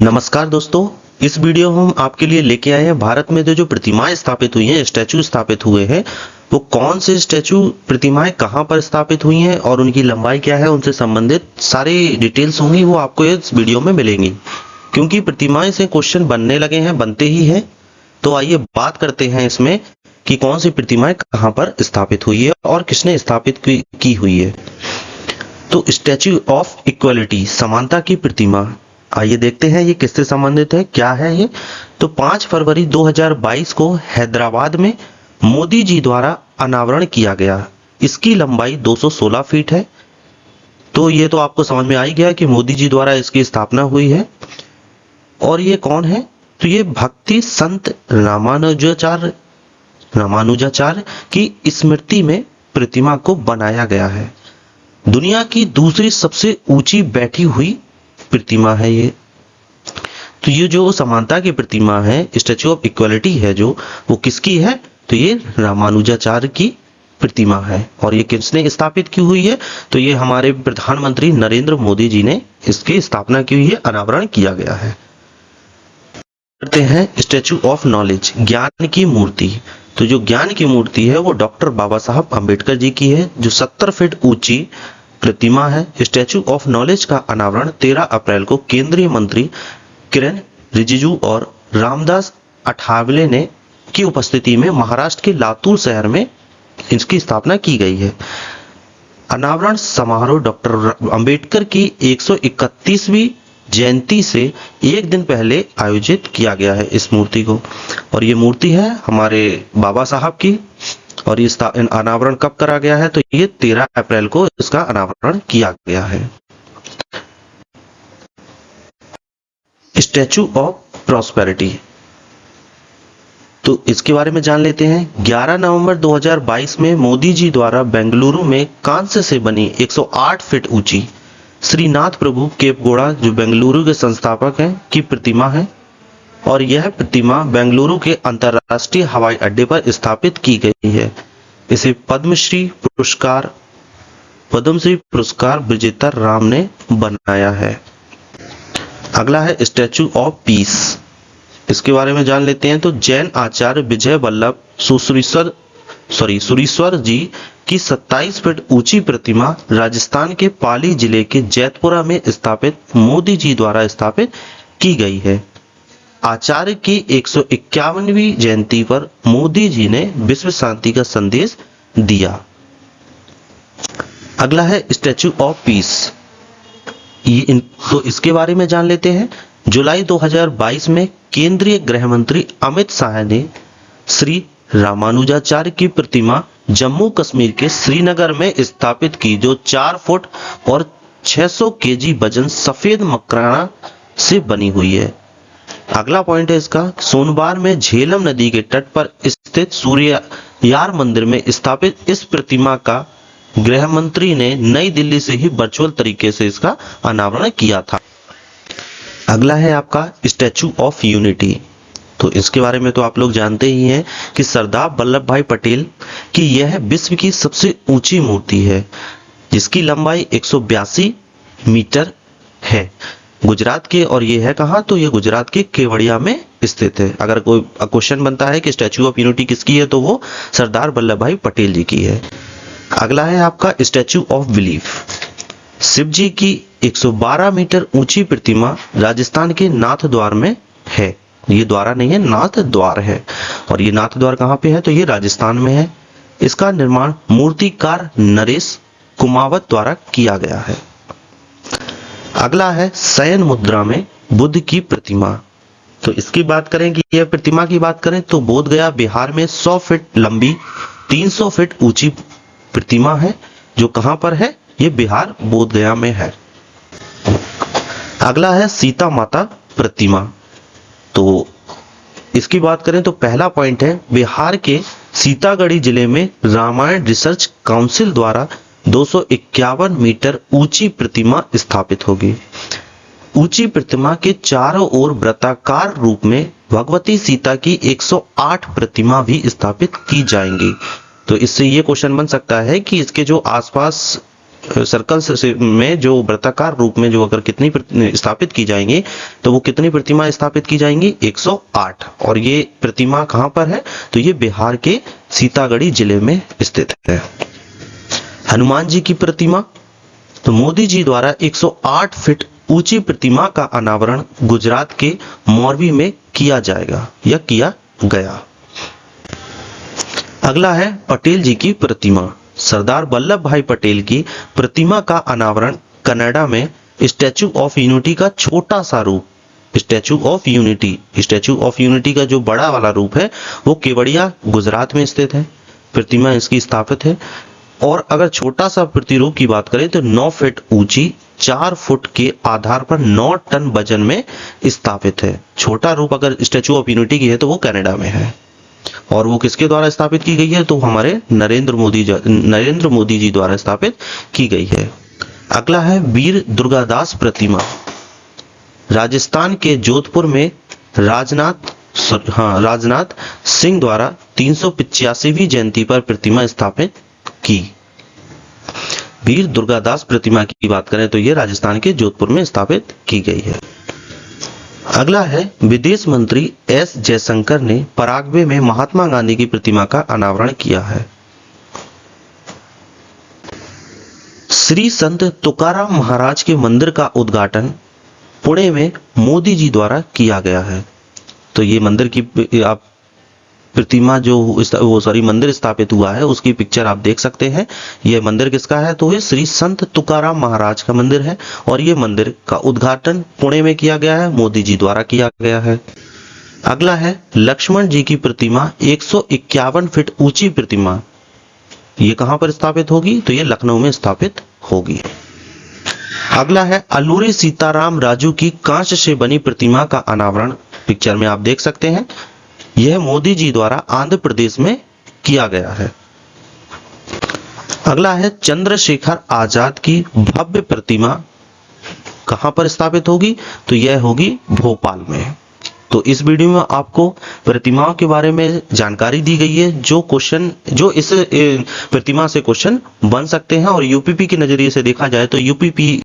नमस्कार दोस्तों, इस वीडियो में हम आपके लिए लेके आए हैं भारत में जो प्रतिमाएं स्थापित हुई हैं, स्टैचू स्थापित हुए हैं, वो कौन से स्टैचू प्रतिमाएं कहां पर स्थापित हुई हैं और उनकी लंबाई क्या है, उनसे संबंधित सारी डिटेल्स होंगी वो आपको इस वीडियो में मिलेंगी। क्योंकि प्रतिमाएं से क्वेश्चन बनने लगे हैं, बनते ही हैं, तो आइए बात करते हैं इसमें कि कौन सी प्रतिमाएं कहां पर स्थापित हुई है और किसने स्थापित की हुई है। तो स्टैचू ऑफ इक्वलिटी, समानता की प्रतिमा, आइए देखते हैं ये किससे संबंधित है, क्या है ये। तो 5 फरवरी 2022 को हैदराबाद में मोदी जी द्वारा अनावरण किया गया। इसकी लंबाई 216 फीट है। तो ये तो आपको समझ में आ ही गया कि मोदी जी द्वारा इसकी स्थापना हुई है। और ये कौन है? तो ये भक्ति संत रामानुजाचार्य की स्मृति में प्रतिमा को बनाया गया है। दुनिया की दूसरी सबसे ऊंची बैठी हुई प्रतिमा है ये। तो ये जो समानता की प्रतिमा है, स्टैचू ऑफ इक्वलिटी है जो, वो किसकी है? तो ये रामानुजाचार्य की प्रतिमा है। और ये किसने स्थापित की हुई है? तो ये हमारे प्रधानमंत्री नरेंद्र मोदी जी ने इसकी स्थापना की हुई है, अनावरण किया गया है। करते हैं स्टैचू ऑफ नॉलेज, ज्ञान की मूर्ति। तो जो ज्ञान की मूर्ति है वो डॉक्टर बाबा साहब अम्बेडकर जी की है, जो 70 फीट ऊंची प्रतिमा है। स्टैचू ऑफ नॉलेज का अनावरण 13 अप्रैल को केंद्रीय मंत्री किरण रिजिजू और रामदास अठावले ने की उपस्थिति में महाराष्ट्र के लातूर शहर में इसकी स्थापना की गई है। अनावरण समारोह डॉक्टर अंबेडकर की 131वीं जयंती से एक दिन पहले आयोजित किया गया है इस मूर्ति को। और ये मूर्ति है हमारे बाबा साहब की। और ये अनावरण कब करा गया है? तो ये 13 अप्रैल को इसका अनावरण किया गया है। स्टैचू ऑफ प्रॉस्पेरिटी, तो इसके बारे में जान लेते हैं। 11 नवंबर 2022 में मोदी जी द्वारा बेंगलुरु में कांस्य से बनी 108 फीट ऊंची श्रीनाथ प्रभु केपगौड़ा, जो बेंगलुरु के संस्थापक हैं, की प्रतिमा है। और यह प्रतिमा बेंगलुरु के अंतर्राष्ट्रीय हवाई अड्डे पर स्थापित की गई है। इसे पद्मश्री पुरस्कार विजेता राम ने बनाया है। अगला है स्टैचू ऑफ पीस, इसके बारे में जान लेते हैं। तो जैन आचार्य विजय वल्लभ सुरीश्वर जी की 27 फीट ऊंची प्रतिमा राजस्थान के पाली जिले के जैतपुरा में स्थापित मोदी जी द्वारा स्थापित की गई है। आचार्य की 151वीं जयंती पर मोदी जी ने विश्व शांति का संदेश दिया। अगला है स्टैचू ऑफ पीस, तो इसके बारे में जान लेते हैं। जुलाई 2022 में केंद्रीय गृह मंत्री अमित शाह ने श्री रामानुजाचार्य की प्रतिमा जम्मू कश्मीर के श्रीनगर में स्थापित की, जो 4 फुट और 600 केजी वजन सफेद मकराना से बनी हुई है। अगला पॉइंट है इसका, सोनबार में झेलम नदी के तट पर स्थित सूर्यायार मंदिर में स्थापित इस प्रतिमा का गृह मंत्री ने नई दिल्ली से ही वर्चुअल तरीके से इसका अनावरण किया था। अगला है आपका स्टैचू ऑफ यूनिटी। तो इसके बारे में तो आप लोग जानते ही हैं कि सरदार वल्लभ भाई पटेल की यह विश्व की सबसे ऊंची मूर्ति है, जिसकी लंबाई 182 मीटर है गुजरात के। और ये है कहाँ? तो ये गुजरात के केवड़िया में स्थित है। अगर कोई क्वेश्चन बनता है कि स्टैचू ऑफ यूनिटी किसकी है, तो वो सरदार वल्लभ भाई पटेल जी की है। अगला है आपका स्टैचू ऑफ बिलीफ, शिव जी की 112 मीटर ऊंची प्रतिमा राजस्थान के नाथ द्वार में है। ये द्वारा नहीं है, नाथ द्वार है। और ये नाथ द्वार कहाँ पे है? तो ये राजस्थान में है। इसका निर्माण मूर्तिकार नरेश कुमावत द्वारा किया गया है। अगला है शयन मुद्रा में बुद्ध की प्रतिमा। तो इसकी बात करें कि यह प्रतिमा की बात करें तो बोध गया बिहार में 100 फीट लंबी 300 फीट ऊंची प्रतिमा है, जो कहां पर है? ये बिहार बोध गया में है। अगला है सीता माता प्रतिमा। तो इसकी बात करें तो पहला पॉइंट है, बिहार के सीतागढ़ी जिले में रामायण रिसर्च काउंसिल द्वारा 251 मीटर ऊंची प्रतिमा स्थापित होगी। ऊंची प्रतिमा के चारों ओर वृत्ताकार रूप में भगवती सीता की 108 प्रतिमा भी स्थापित की जाएंगी। तो इससे ये क्वेश्चन बन सकता है कि इसके जो आसपास सर्कल से में जो वृत्ताकार रूप में जो अगर कितनी स्थापित की जाएंगी तो वो कितनी प्रतिमा स्थापित की जाएंगी 108। और ये प्रतिमा कहाँ पर है तो ये बिहार के सीतागढ़ी जिले में स्थित है। हनुमान जी की प्रतिमा, तो मोदी जी द्वारा 108 फीट ऊंची प्रतिमा का अनावरण गुजरात के मोरबी में किया जाएगा या किया गया। अगला है पटेल जी की प्रतिमा। सरदार वल्लभ भाई पटेल की प्रतिमा का अनावरण कनाडा में स्टैचू ऑफ यूनिटी का छोटा सा रूप, स्टैचू ऑफ यूनिटी का जो बड़ा वाला रूप है वो केवड़िया गुजरात में स्थित है, प्रतिमा इसकी स्थापित है। और अगर छोटा सा प्रतिरूप की बात करें तो 9 फीट ऊंची 4 फुट के आधार पर 9 टन वजन में स्थापित है। छोटा रूप अगर स्टैचू ऑफ यूनिटी की है तो वो कनाडा में है। और वो किसके द्वारा स्थापित की गई है तो हमारे नरेंद्र मोदी जी द्वारा स्थापित की गई है। अगला है वीर दुर्गादास प्रतिमा। राजस्थान के जोधपुर में राजनाथ सिंह द्वारा 385वीं जयंती पर प्रतिमा स्थापित की। वीर दुर्गादास प्रतिमा की बात करें तो ये राजस्थान के जोधपुर में स्थापित की गई है। अगला है विदेश मंत्री एस जयशंकर ने पराग्वे में महात्मा गांधी की प्रतिमा का अनावरण किया है। श्री संत तुकाराम महाराज के मंदिर का उद्घाटन पुणे में मोदी जी द्वारा किया गया है। तो ये मंदिर की आप प्रतिमा मंदिर स्थापित हुआ है उसकी पिक्चर आप देख सकते हैं। यह मंदिर किसका है तो ये श्री संत तुकाराम महाराज का मंदिर है और ये मंदिर का उद्घाटन पुणे में किया गया है, मोदी जी द्वारा किया गया है। अगला है लक्ष्मण जी की प्रतिमा 151 फीट ऊंची प्रतिमा, ये कहां पर स्थापित होगी तो ये लखनऊ में स्थापित होगी। अगला है अलूरी सीताराम राजू की कांच से बनी प्रतिमा का अनावरण, पिक्चर में आप देख सकते हैं। यह मोदी जी द्वारा आंध्र प्रदेश में किया गया है। अगला है चंद्रशेखर आजाद की भव्य प्रतिमा कहां पर स्थापित होगी तो यह होगी भोपाल में। तो इस वीडियो में आपको प्रतिमाओं के बारे में जानकारी दी गई है जो इस प्रतिमा से क्वेश्चन बन सकते हैं। और यूपीपी के नजरिए से देखा जाए तो यूपीपी